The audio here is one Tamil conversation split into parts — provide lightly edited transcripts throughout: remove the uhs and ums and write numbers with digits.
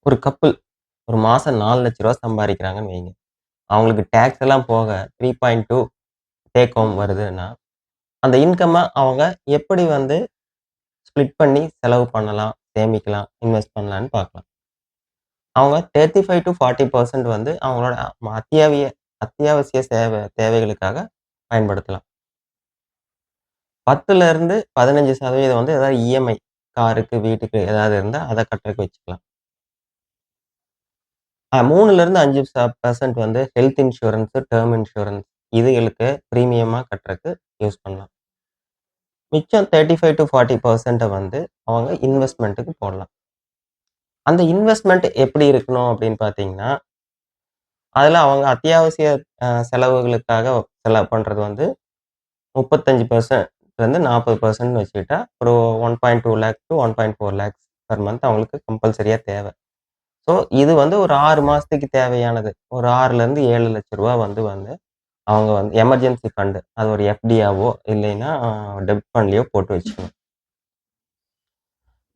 ஒரு கப்பிள் ஒரு மாசம் ரூ. 4,00,000 சம்பாரிக்கிறாங்கன்னு வைங்க. அவங்களுக்கு டாக்ஸ் எல்லாம் போக 3.2 டேக் ஹோம் வருதுன்னா, அந்த இன்கம்ம அவங்க எப்படி ஸ்ப்ளிட் பண்ணி செலவு பண்ணலாம், சேமிக்கலாம், இன்வெஸ்ட் பண்ணலான்னு பார்க்கலாம். அவங்க 35-40% அவங்களோட அத்தியாவசிய தேவைகளுக்காக பயன்படுத்தலாம். 10லிருந்து 15% ஏதாவது இஎம்ஐ காருக்கு, வீட்டுக்கு ஏதாவது இருந்தா அத கட்டுறதுக்கு வச்சுக்கலாம். 3லிருந்து 5% ஹெல்த் இன்சூரன்ஸ், டெர்ம் இன்சூரன்ஸ் இதுகளுக்கு பிரீமியமா கட்டுறக்கு யூஸ் பண்ணலாம். மிச்சம் 35-40% அவங்க இன்வெஸ்ட்மென்ட்க்கு போடலாம். அந்த இன்வெஸ்ட்மென்ட் எப்படி இருக்கணும் அப்படின்னு பார்த்தீங்கன்னா, அதுல அவங்க அத்தியாவசிய செலவுகளுக்காக செலவு பண்றது 35%லேருந்து 40%ன்னு வச்சுக்கிட்டா, ஒரு 1.2 lakh to 1.4 lakhs per month அவங்களுக்கு கம்பல்சரியா தேவை. ஸோ இது ஒரு 6 மாசத்துக்கு தேவையானது. ஒரு 6லேருந்து 7 லட்ச ரூவா வந்து வந்து அவங்க எமர்ஜென்சி ஃபண்ட் அது ஒரு எஃப்டியாவோ இல்லைன்னா டெபிட் ஃபண்ட்லயோ போட்டு வச்சுக்கணும்.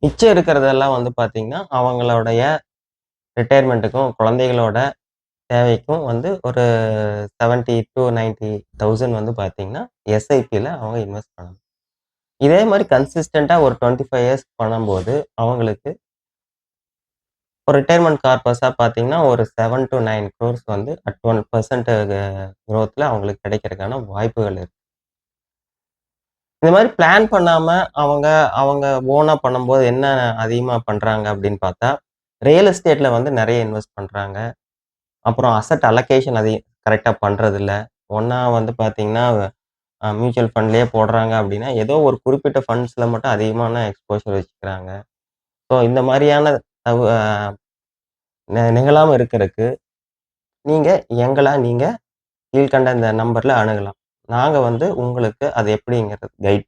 மிச்சம் இருக்கிறதெல்லாம் பார்த்தீங்கன்னா, அவங்களுடைய ரிட்டயர்மென்ட்டுக்கும், குழந்தைகளோட தேவைக்கும் ஒரு 70,000-90,000 பார்த்தீங்கன்னா, எஸ்ஐபில அவங்க இன்வெஸ்ட் பண்ணணும். இதே மாரி கன்சிஸ்டன்ட்டா ஒரு 25 இயர்ஸ் பண்ணும்போது, அவங்களுக்கு ஒரு ரிட்டயர்மென்ட் கார்பஸா பார்த்தீங்கன்னா, ஒரு 7-9 குரோர்ஸ் அட் 12% குரோத்ல அவங்களுக்கு கிடைக்கிறதுக்கான வாய்ப்புகள் இருக்கு. இந்த மாரி பிளான் பண்ணாம அவங்க அவங்க ஓனா பண்ணும்போது என்ன அதிகமா பண்றாங்க அப்படின்னு பார்த்தா, ரியல் எஸ்டேட்ல நெறைய இன்வெஸ்ட் பண்றாங்க. அப்புறம் அசெட் அலோகேஷன் கரெக்ட்டா பண்றதில்ல. ஒண்ணா பார்த்தீங்கன்னா, மியூச்சுவல் ஃபண்ட்லயே போடுறாங்க அப்படின்னா, ஏதோ ஒரு குறிப்பிட்ட ஃபண்ட்ஸ்ல மட்டும் அதிகமான எக்ஸ்போஷர் வச்சுக்கிறாங்க. ஸோ இந்த மாரியான தவ அ நிகழாம இருக்கறக்கு, நீங்க கீழ்க்கண்ட இந்த நம்பர்ல அணுகலாம். நாங்க உங்களுக்கு அது எப்படிங்கிறது கைட்